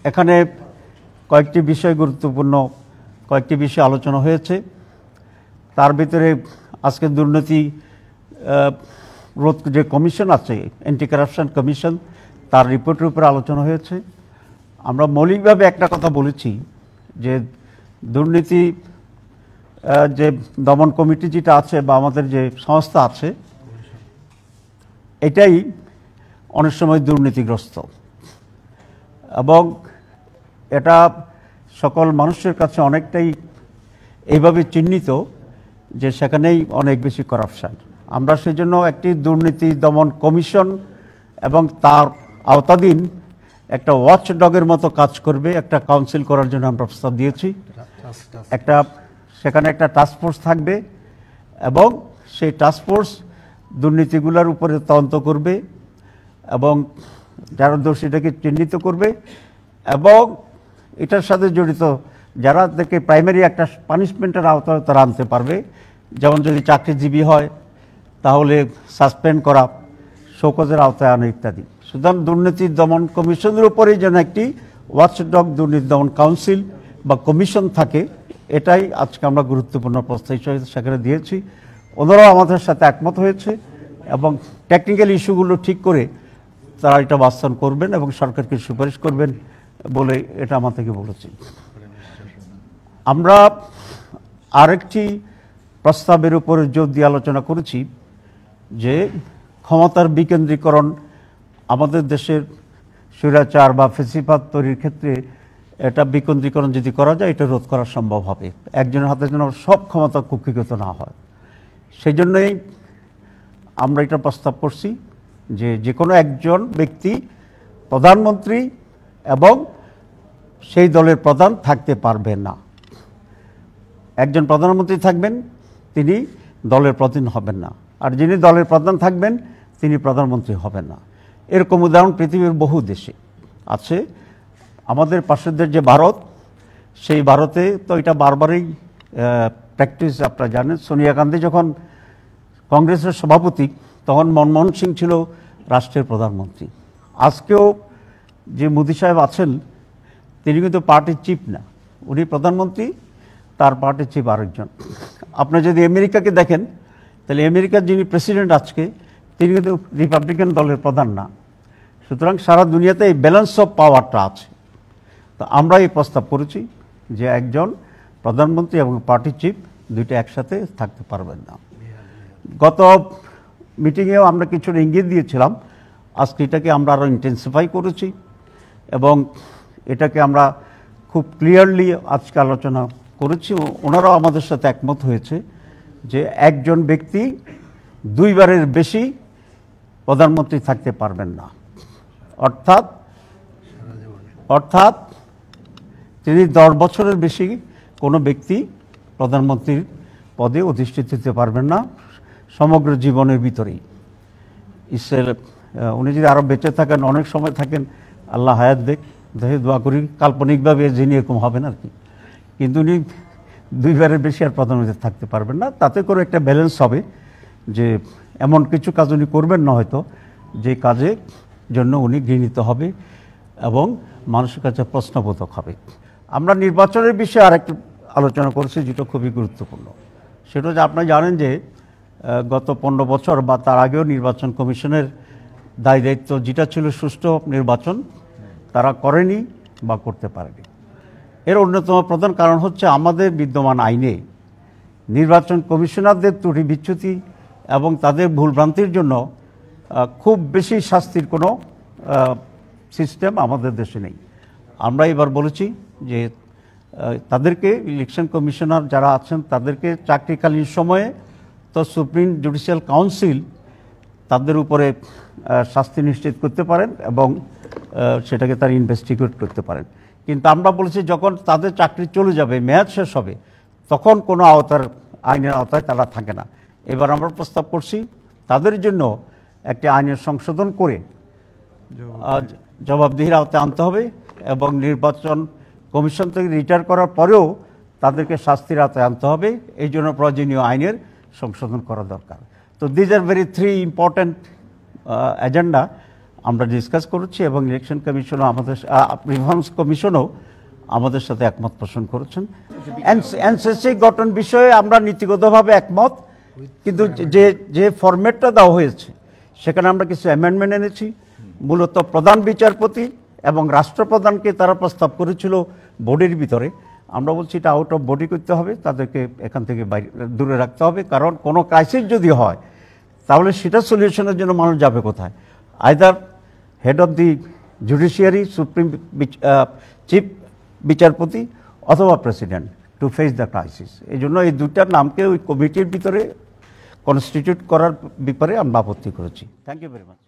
এখানে কয়েকটি বিষয় গুরুত্বপূর্ণ কয়েকটি বিষয় আলোচনা হয়েছে। তার ভিতরে আজকে দুর্নীতি রোধ যে কমিশন আছে, অ্যান্টি কারাপশন কমিশন, তার রিপোর্টের উপরে আলোচনা হয়েছে। আমরা মৌলিকভাবে একটা কথা বলেছি যে দুর্নীতি যে দমন কমিটি যেটা আছে বা আমাদের যে সংস্থা আছে, এটাই অনেক সময় দুর্নীতিগ্রস্ত এবং এটা সকল মানুষের কাছে অনেকটাই এইভাবে চিহ্নিত যে সেখানেই অনেক বেশি করাপশন। আমরা সেই জন্য একটি দুর্নীতি দমন কমিশন এবং তার আওতাধীন একটা ওয়াচ ডগের মতো কাজ করবে একটা কাউন্সিল করার জন্য আমরা প্রস্তাব দিয়েছি। সেখানে একটা টাস্কফোর্স থাকবে এবং সেই টাস্কফোর্স দুর্নীতিগুলোর উপরে তদন্ত করবে এবং যারা দোষীটাকে চিহ্নিত করবে এবং এটার সাথে জড়িত যারা থেকে প্রাইমারি একটা পানিশমেন্টের আওতায় তারা আনতে পারবে। যেমন যদি চাকরিজীবী হয় তাহলে সাসপেন্ড করা, শোকজের আওতায় আনা ইত্যাদি। সুতরাং দুর্নীতি দমন কমিশনের উপরেই যেন একটি ওয়াচডগ দুর্নীতি দমন কাউন্সিল বা কমিশন থাকে, এটাই আজকে আমরা গুরুত্বপূর্ণ প্রস্তাব হিসেবে সেখানে দিয়েছি। ওনারাও আমাদের সাথে একমত হয়েছে এবং টেকনিক্যাল ইস্যুগুলো ঠিক করে তারা এটা বাস্তবায়ন করবেন এবং সরকারকে সুপারিশ করবেন বলে এটা আমার থেকে বলেছি। আমরা আরেকটি প্রস্তাবের উপরে জোর দিয়ে আলোচনা করেছি যে ক্ষমতার বিকেন্দ্রীকরণ আমাদের দেশের স্বৈরাচার বা ফ্যাসিবাদ তৈরির ক্ষেত্রে এটা বিকেন্দ্রীকরণ যদি করা যায় এটা রোধ করা সম্ভব হবে, একজনের হাতে যেন সব ক্ষমতা কুক্ষিগত না হয়। সেই জন্যই আমরা এটা প্রস্তাব করছি যে যে কোনো একজন ব্যক্তি প্রধানমন্ত্রী এবং সেই দলের প্রধান থাকতে পারবে না। একজন প্রধানমন্ত্রী থাকবেন, তিনি দলের প্রধান হবেন না, আর যিনি দলের প্রধান থাকবেন তিনি প্রধানমন্ত্রী হবেন না। এরকম উদাহরণ পৃথিবীর বহু দেশে আছে। আমাদের পাশের দেশ যে ভারত, সেই ভারতে তো এটা বারবারই প্র্যাকটিস। আপনারা জানেন সোনিয়া গান্ধী যখন কংগ্রেসের সভাপতি তখন মনমোহন সিং ছিল রাষ্ট্রের প্রধানমন্ত্রী। আজকেও যে মোদি সাহেব আছেন তিনি কিন্তু পার্টির চিফ না, উনি প্রধানমন্ত্রী, তার পার্টির চিফ আরেকজন। আপনি যদি আমেরিকাকে দেখেন তাহলে আমেরিকার যিনি প্রেসিডেন্ট আজকে তিনি কিন্তু রিপাবলিকান দলের প্রধান না। সুতরাং সারা দুনিয়াতে এই ব্যালেন্স অফ পাওয়ারটা আছে। তো আমরা এই প্রস্তাব করেছি যে একজন প্রধানমন্ত্রী এবং পার্টি চিফ দুইটা একসাথে থাকতে পারবেন না। গত মিটিংয়েও আমরা কিছুটা ইঙ্গিত দিয়েছিলাম, আজকে এটাকে আমরা আরও ইন্টেন্সিফাই করেছি এবং এটাকে আমরা খুব ক্লিয়ারলি আজকে আলোচনা করেছি। ওনারাও আমাদের সাথে একমত হয়েছে যে একজন ব্যক্তি দুইবারের বেশি প্রধানমন্ত্রী থাকতে পারবেন না, অর্থাৎ তিনি 10 বছরের বেশি কোনো ব্যক্তি প্রধানমন্ত্রীর পদে অধিষ্ঠিত হতে পারবেন না সমগ্র জীবনের ভিতরেই। উনি যদি আরও বেঁচে থাকেন, অনেক সময় থাকেন, আল্লাহ হায়াত দেখে দোয়া করি, কাল্পনিকভাবে যিনি এরকম হবেন আর কি, কিন্তু উনি দুইবারের বেশি আর প্রধানমন্ত্রী থাকতে পারবেন না। তাতে করে একটা ব্যালেন্স হবে যে এমন কিছু কাজ উনি করবেন না হয়তো যে কাজের জন্য উনি ঘৃণিত হবে এবং মানুষের কাছে প্রশ্নবোধক হবে। আমরা নির্বাচনের বিষয়ে আরেকটু আলোচনা করেছি যেটা খুবই গুরুত্বপূর্ণ। সেটা যে আপনারা জানেন যে গত 15 বছর বা তার আগেও নির্বাচন কমিশনের দায়িত্ব যেটা ছিল সুষ্ঠু নির্বাচন, তারা করেনি বা করতে পারেনি। এর অন্যতম প্রধান কারণ হচ্ছে আমাদের বিদ্যমান আইনে নির্বাচন কমিশনারদের ত্রুটি বিচ্যুতি এবং তাদের ভুলভ্রান্তির জন্য খুব বেশি শাস্তির কোনো সিস্টেম আমাদের দেশে নেই। আমরা এবার বলেছি যে তাদেরকে ইলেকশন কমিশনার যারা আছেন তাদেরকে চাকরিকালীন সময়ে তো সুপ্রিম জুডিশিয়াল কাউন্সিল তাদের উপরে শাস্তি নিশ্চিত করতে পারেন এবং সেটাকে তারা ইনভেস্টিগেট করতে পারেন। কিন্তু আমরা বলেছি যখন তাদের চাকরি চলে যাবে, মেয়াদ শেষ হবে, তখন কোনো আইনের আওতায় তারা থাকে না। এবার আমরা প্রস্তাব করছি তাদের জন্য একটি আইনের সংশোধন করে জবাবদিহির আওতায় আনতে হবে এবং নির্বাচন কমিশন থেকে রিটায়ার করার পরেও তাদেরকে শাস্তির আওতায় আনতে হবে। এই জন্য প্রয়োজনীয় আইনের সংশোধন করা দরকার। তো these are very 3 important agenda আমরা ডিসকাস করেছি এবং ইলেকশন কমিশনও আমাদের রিফর্মস কমিশনও আমাদের সাথে একমত পোষণ করেছেন। এনসিসি গঠন বিষয়ে আমরা নীতিগতভাবে একমত, কিন্তু যে ফরম্যাটটা দেওয়া হয়েছে সেখানে আমরা কিছু অ্যামেন্ডমেন্ট এনেছি। মূলত প্রধান বিচারপতি এবং রাষ্ট্রপ্রধানকে তারা প্রস্তাব করেছিল বডির ভিতরে, আমরা বলছি এটা আউট অফ বডি করতে হবে, তাদেরকে এখান থেকে বাইরে দূরে রাখতে হবে। কারণ কোনো ক্রাইসিস যদি হয় তাহলে সেটা সলিউশনের জন্য মানুষ যাবে কোথায়? Either head of the judiciary, supreme chief বিচারপতি অথবা president to face the crisis. এই জন্য এই দুটার নামকে ওই কমিটির ভিতরে কনস্টিটিউট করার ব্যাপারে আমরা আপত্তি করেছি। Thank you very much.